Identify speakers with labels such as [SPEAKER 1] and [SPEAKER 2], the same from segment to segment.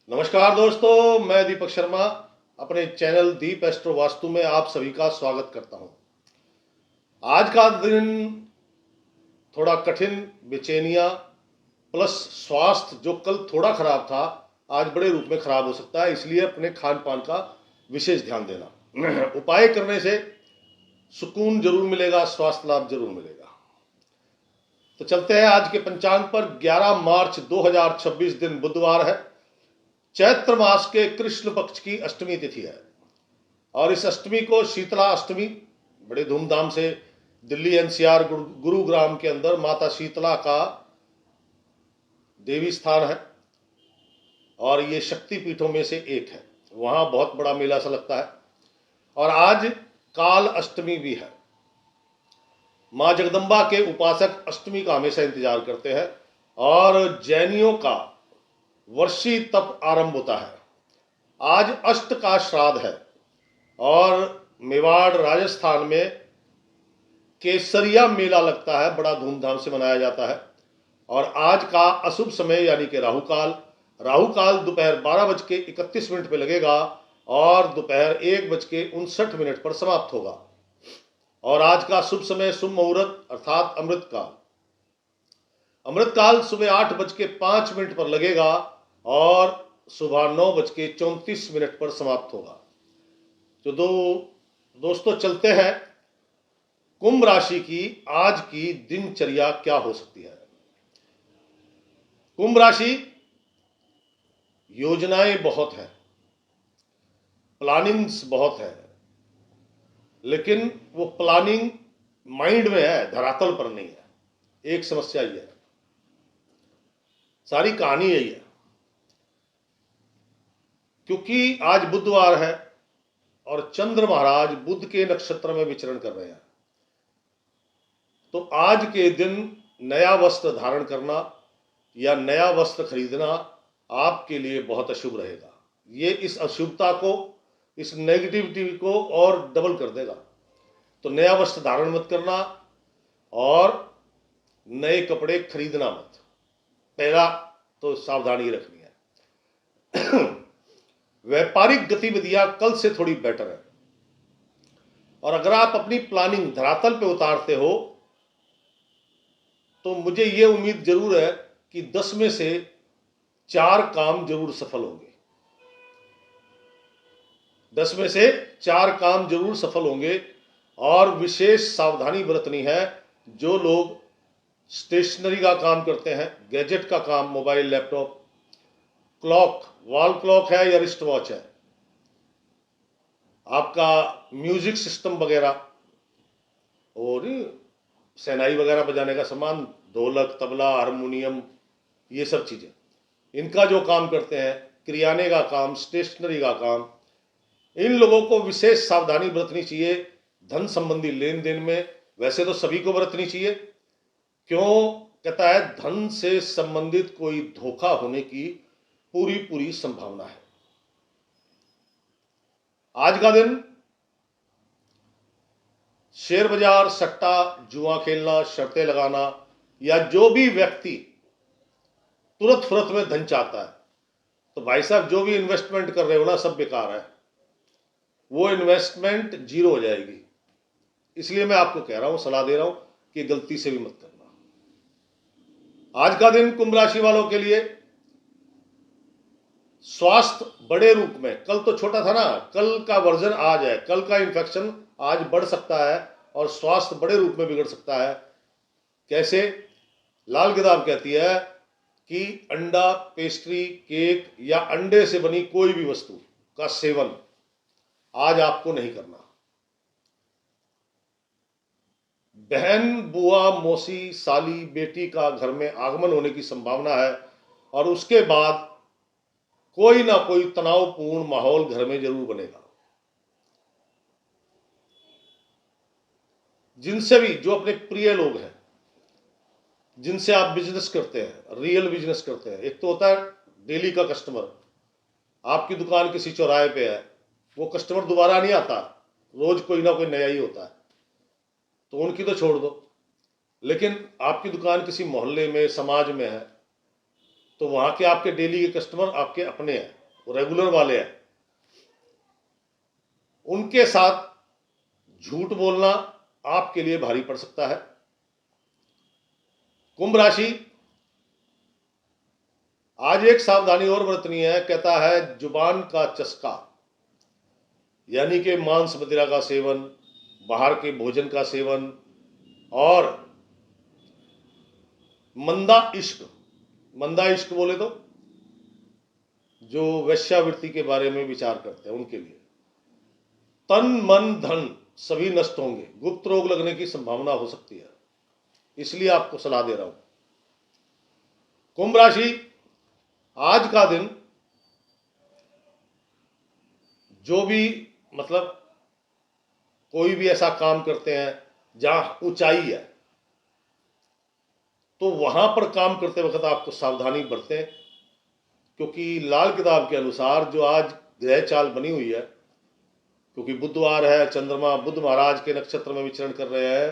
[SPEAKER 1] नमस्कार दोस्तों, मैं दीपक शर्मा अपने चैनल दीप एस्ट्रो वास्तु में आप सभी का स्वागत करता हूं। आज का दिन थोड़ा कठिन, बेचैनियां प्लस स्वास्थ्य जो कल थोड़ा खराब था आज बड़े रूप में खराब हो सकता है, इसलिए अपने खान पान का विशेष ध्यान देना। उपाय करने से सुकून जरूर मिलेगा, स्वास्थ्य लाभ जरूर मिलेगा। तो चलते हैं आज के पंचांग पर। 11 मार्च 2026 दिन बुधवार है। चैत्र मास के कृष्ण पक्ष की अष्टमी तिथि है और इस अष्टमी को शीतला अष्टमी बड़े धूमधाम से दिल्ली एनसीआर गुरुग्राम के अंदर माता शीतला का देवी स्थान है और ये शक्ति पीठों में से एक है। वहां बहुत बड़ा मेला सा लगता है और आज काल अष्टमी भी है। मां जगदम्बा के उपासक अष्टमी का हमेशा इंतजार करते हैं और जैनियों का वर्षी तप आरंभ होता है। आज अष्ट का श्राद्ध है और मेवाड़ राजस्थान में केसरिया मेला लगता है, बड़ा धूमधाम से मनाया जाता है। और आज का अशुभ समय यानी कि राहु काल दोपहर 12:31 पे लगेगा और दोपहर 1:59 पर समाप्त होगा। और आज का शुभ समय शुभ मुहूर्त अर्थात अमृतकाल सुबह 8:05 पर लगेगा और सुबह 9:34 पर समाप्त होगा। तो दोस्तों चलते हैं कुंभ राशि की आज की दिनचर्या क्या हो सकती है। कुंभ राशि, योजनाएं बहुत हैं, प्लानिंग्स बहुत है, लेकिन वो प्लानिंग माइंड में है, धरातल पर नहीं है। एक समस्या ये है, सारी कहानी यही है। क्योंकि आज बुधवार है और चंद्र महाराज बुध के नक्षत्र में विचरण कर रहे हैं, तो आज के दिन नया वस्त्र धारण करना या नया वस्त्र खरीदना आपके लिए बहुत अशुभ रहेगा। ये इस अशुभता को, इस नेगेटिविटी को और डबल कर देगा। तो नया वस्त्र धारण मत करना और नए कपड़े खरीदना मत, पहला तो सावधानी रखनी है। व्यापारिक गतिविधियां कल से थोड़ी बेटर है और अगर आप अपनी प्लानिंग धरातल पे उतारते हो तो मुझे ये उम्मीद जरूर है कि 10 में से 4 काम जरूर सफल होंगे। 10 में से 4 काम जरूर सफल होंगे। और विशेष सावधानी बरतनी है जो लोग स्टेशनरी का काम करते हैं, गैजेट का काम, mobile, laptop, clock, wall clock है या रिस्ट वॉच है, आपका म्यूजिक सिस्टम वगैरह और शहनाई वगैरह बजाने का सामान, ढोलक, तबला, हारमोनियम, ये सब चीजें, इनका जो काम करते हैं, किराने का काम, स्टेशनरी का काम, इन लोगों को विशेष सावधानी बरतनी चाहिए धन संबंधी लेन देन में। वैसे तो सभी को बरतनी चाहिए, क्यों कहता है धन से संबंधित कोई धोखा होने की पूरी संभावना है। आज का दिन शेयर बाजार, सट्टा, जुआ खेलना, शर्तें लगाना या जो भी व्यक्ति तुरंत फुरत में धन चाहता है, तो भाई साहब जो भी इन्वेस्टमेंट कर रहे हो ना, सब बेकार है, वो इन्वेस्टमेंट जीरो हो जाएगी। इसलिए मैं आपको कह रहा हूं, सलाह दे रहा हूं कि गलती से भी मत करना। आज का दिन कुंभ राशि वालों के लिए स्वास्थ्य बड़े रूप में, कल तो छोटा था ना, कल का वर्जन आज है, कल का इन्फेक्शन आज बढ़ सकता है और स्वास्थ्य बड़े रूप में बिगड़ सकता है। कैसे? लाल किताब कहती है कि अंडा, पेस्ट्री, केक या अंडे से बनी कोई भी वस्तु का सेवन आज आपको नहीं करना। बहन, बुआ, मौसी, साली, बेटी का घर में आगमन होने की संभावना है और उसके बाद कोई ना कोई तनावपूर्ण माहौल घर में जरूर बनेगा। जिनसे भी, जो अपने प्रिय लोग हैं, जिनसे आप बिजनेस करते हैं, रियल बिजनेस करते हैं, एक तो होता है डेली का कस्टमर, आपकी दुकान किसी चौराहे पे है, वो कस्टमर दोबारा नहीं आता, रोज कोई ना कोई नया ही होता है, तो उनकी तो छोड़ दो। लेकिन आपकी दुकान किसी मोहल्ले में, समाज में है, तो वहां के आपके डेली के कस्टमर आपके अपने हैं, वो रेगुलर वाले हैं, उनके साथ झूठ बोलना आपके लिए भारी पड़ सकता है। कुंभ राशि, आज एक सावधानी और बरतनी है। कहता है जुबान का चस्का, यानी कि मांस मदिरा का सेवन, बाहर के भोजन का सेवन और मंदा इश्क बोले तो जो वेश्यावृत्ति के बारे में विचार करते हैं उनके लिए तन मन धन सभी नष्ट होंगे, गुप्त रोग लगने की संभावना हो सकती है, इसलिए आपको सलाह दे रहा हूं। कुंभ राशि, आज का दिन जो भी मतलब कोई भी ऐसा काम करते हैं जहां ऊंचाई है, तो वहां पर काम करते वक्त आपको सावधानी बरतें, क्योंकि लाल किताब के अनुसार जो आज ग्रह चाल बनी हुई है, क्योंकि बुधवार है, चंद्रमा बुध महाराज के नक्षत्र में विचरण कर रहे हैं,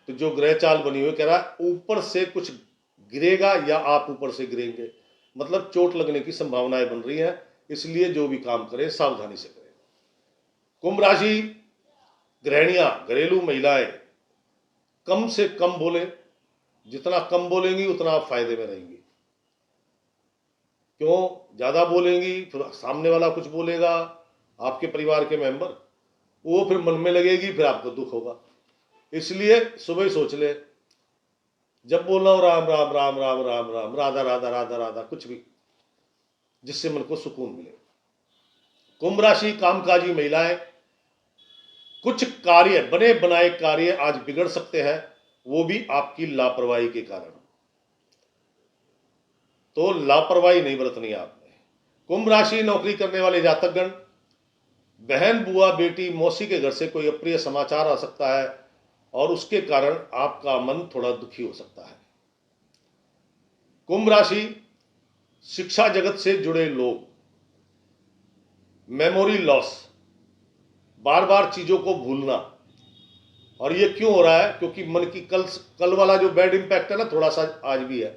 [SPEAKER 1] तो जो ग्रह चाल बनी हुई कह रहा है ऊपर से कुछ गिरेगा या आप ऊपर से गिरेंगे, मतलब चोट लगने की संभावनाएं बन रही है, इसलिए जो भी काम करें सावधानी से करें। कुंभ राशि गृहिणियां, घरेलू महिलाएं कम से कम बोलें, जितना कम बोलेंगी उतना आप फायदे में रहेंगी। क्यों ज्यादा बोलेंगी फिर सामने वाला कुछ बोलेगा, आपके परिवार के मेंबर, वो फिर मन में लगेगी, फिर आपको दुख होगा। इसलिए सुबह ही सोच ले, जब बोलना हो राम राम राम राम राम राम, राधा राधा राधा राधा, कुछ भी जिससे मन को सुकून मिले। कुंभ राशि कामकाजी महिलाएं, कुछ कार्य बने बनाए कार्य आज बिगड़ सकते हैं, वो भी आपकी लापरवाही के कारण, तो लापरवाही नहीं बरतनी आपने। कुंभ राशि नौकरी करने वाले जातकगण, बहन बुआ बेटी मौसी के घर से कोई अप्रिय समाचार आ सकता है और उसके कारण आपका मन थोड़ा दुखी हो सकता है। कुंभ राशि शिक्षा जगत से जुड़े लोग, मेमोरी लॉस, बार बार चीजों को भूलना, और ये क्यों हो रहा है, क्योंकि मन की कल वाला जो बैड इंपैक्ट है ना, थोड़ा सा आज भी है,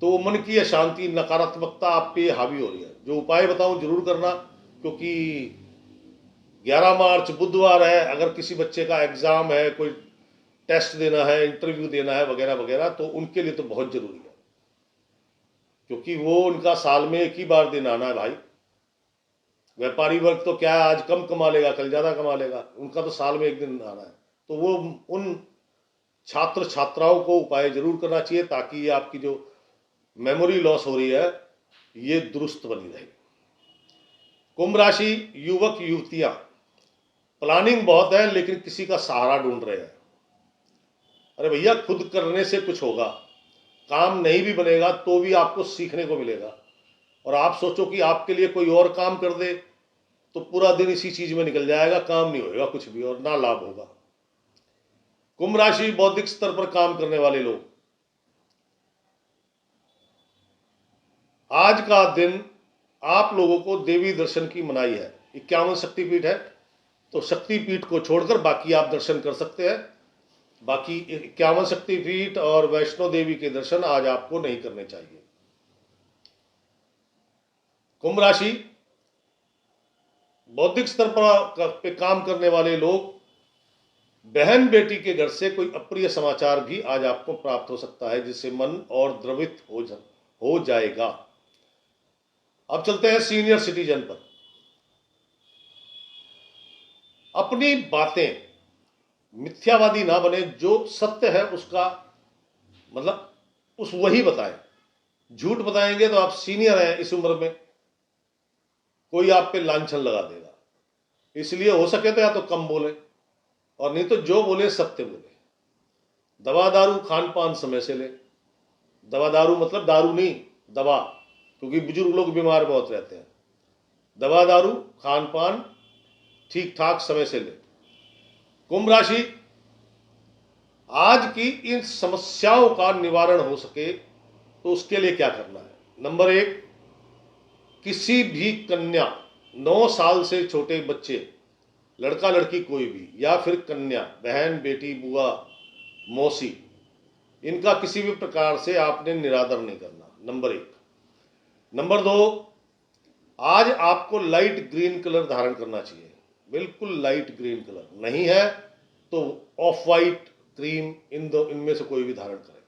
[SPEAKER 1] तो मन की अशांति नकारात्मकता आप पे हावी हो रही है। जो उपाय बताऊं जरूर करना, क्योंकि 11 मार्च बुधवार है, अगर किसी बच्चे का एग्जाम है, कोई टेस्ट देना है, इंटरव्यू देना है वगैरह वगैरह, तो उनके लिए तो बहुत जरूरी है, क्योंकि वो उनका साल में एक ही बार दिन आना है भाई। व्यापारी वर्ग तो क्या है, आज कम कमा लेगा कल ज्यादा कमा लेगा, उनका तो साल में एक दिन आना है, तो वो उन छात्र छात्राओं को उपाय जरूर करना चाहिए, ताकि ये आपकी जो मेमोरी लॉस हो रही है ये दुरुस्त बनी रहे। कुंभ राशि युवक युवतियां, प्लानिंग बहुत है लेकिन किसी का सहारा ढूंढ रहे हैं। अरे भैया, खुद करने से कुछ होगा, काम नहीं भी बनेगा तो भी आपको सीखने को मिलेगा, और आप सोचो कि आपके लिए कोई और काम कर दे तो पूरा दिन इसी चीज में निकल जाएगा, काम नहीं होगा कुछ भी और ना लाभ होगा। कुंभ राशि बौद्धिक स्तर पर काम करने वाले लोग, आज का दिन आप लोगों को देवी दर्शन की मनाही है। 51 शक्तिपीठ है, तो शक्तिपीठ को छोड़कर बाकी आप दर्शन कर सकते हैं। बाकी 51 शक्तिपीठ और वैष्णो देवी के दर्शन आज आपको नहीं करने चाहिए। कुंभ राशि बौद्धिक स्तर पर काम करने वाले लोग, बहन बेटी के घर से कोई अप्रिय समाचार भी आज आपको प्राप्त हो सकता है, जिससे मन और द्रवित हो जाएगा। अब चलते हैं सीनियर सिटीजन पर। अपनी बातें मिथ्यावादी ना बने, जो सत्य है उसका मतलब उस वही बताएं। झूठ बताएंगे तो आप सीनियर हैं इस उम्र में, कोई आप पे लांछन लगा देगा, इसलिए हो सके तो या तो कम बोले, और नहीं तो जो बोले सत्य बोले। दवा दारू खान पान समय से ले, दवा दारू मतलब दारू नहीं, दवा, क्योंकि बुजुर्ग लोग बीमार बहुत रहते हैं। दवा दारू खान पान ठीक ठाक समय से ले। कुंभ राशि आज की इन समस्याओं का निवारण हो सके तो उसके लिए क्या करना है। नंबर 1, किसी भी कन्या, 9 साल से छोटे बच्चे, लड़का लड़की कोई भी, या फिर कन्या, बहन बेटी बुआ मौसी, इनका किसी भी प्रकार से आपने निरादर नहीं करना। नंबर 1। नंबर 2, आज आपको लाइट ग्रीन कलर धारण करना चाहिए, बिल्कुल लाइट ग्रीन कलर, नहीं है तो ऑफ वाइट, क्रीम, इनमें से कोई भी धारण करें।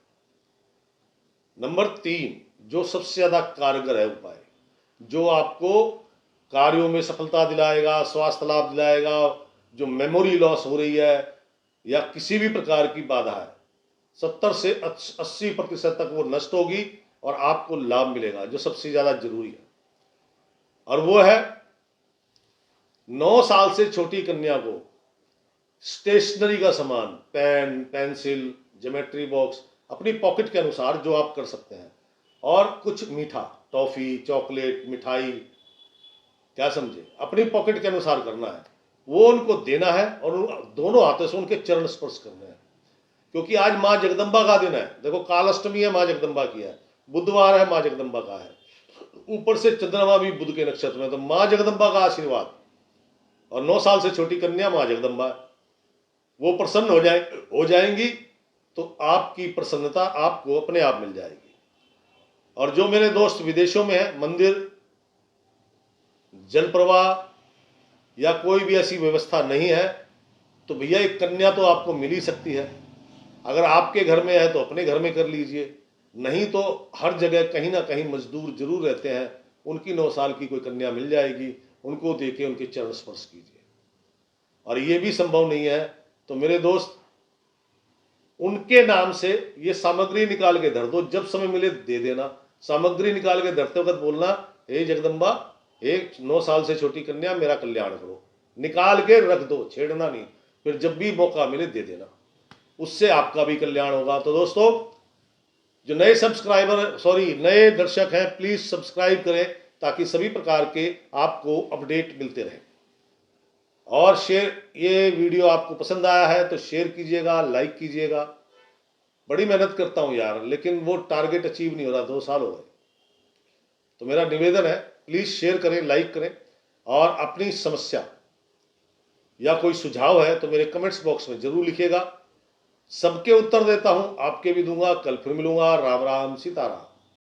[SPEAKER 1] नंबर 3, जो सबसे ज्यादा कारगर है उपाय, जो आपको कार्यों में सफलता दिलाएगा, स्वास्थ्य लाभ दिलाएगा, जो मेमोरी लॉस हो रही है या किसी भी प्रकार की बाधा है, 70 से 80% तक वो नष्ट होगी और आपको लाभ मिलेगा, जो सबसे ज्यादा जरूरी है। और वो है 9 साल से छोटी कन्या को स्टेशनरी का सामान, पेन, पेंसिल, ज्योमेट्री बॉक्स अपनी पॉकेट के अनुसार जो आप कर सकते हैं, और कुछ मीठा, टॉफी, चॉकलेट, मिठाई, क्या समझे, अपनी पॉकेट के अनुसार करना है, वो उनको देना है और दोनों हाथों से उनके चरण स्पर्श करने हैं। क्योंकि आज माँ जगदम्बा का दिन है। देखो, काल अष्टमी है, माँ जगदम्बा की है, बुधवार है, माँ जगदम्बा का है, ऊपर से चंद्रमा भी बुध के नक्षत्र में, तो माँ जगदम्बा का आशीर्वाद, और 9 साल से छोटी कन्या माँ जगदम्बा है, वो प्रसन्न हो जाएंगी तो आपकी प्रसन्नता आपको अपने आप मिल जाएगी। और जो मेरे दोस्त विदेशों में है, मंदिर, जल प्रवाह या कोई भी ऐसी व्यवस्था नहीं है, तो भैया एक कन्या तो आपको मिल ही सकती है। अगर आपके घर में है तो अपने घर में कर लीजिए, नहीं तो हर जगह कहीं ना कहीं मजदूर जरूर रहते हैं, उनकी 9 साल की कोई कन्या मिल जाएगी, उनको देके उनके चरण स्पर्श कीजिए। और ये भी संभव नहीं है तो मेरे दोस्त, उनके नाम से ये सामग्री निकाल के धर दो, जब समय मिले दे देना। सामग्री निकाल के धरते वक्त बोलना, हे जगदम्बा, एक 9 साल से छोटी कन्या मेरा कल्याण करो, निकाल के रख दो, छेड़ना नहीं, फिर जब भी मौका मिले दे देना, उससे आपका भी कल्याण होगा। तो दोस्तों, जो नए दर्शक हैं, प्लीज सब्सक्राइब करें ताकि सभी प्रकार के आपको अपडेट मिलते रहें। और ये वीडियो आपको पसंद आया है तो शेयर कीजिएगा, लाइक कीजिएगा। बड़ी मेहनत करता हूं यार, लेकिन वो टारगेट अचीव नहीं हो रहा, 2 साल हो गए। तो मेरा निवेदन है, प्लीज शेयर करें, लाइक करें, और अपनी समस्या या कोई सुझाव है तो मेरे कमेंट्स बॉक्स में जरूर लिखिएगा। सबके उत्तर देता हूं, आपके भी दूंगा। कल फिर मिलूंगा। राम राम, सीताराम।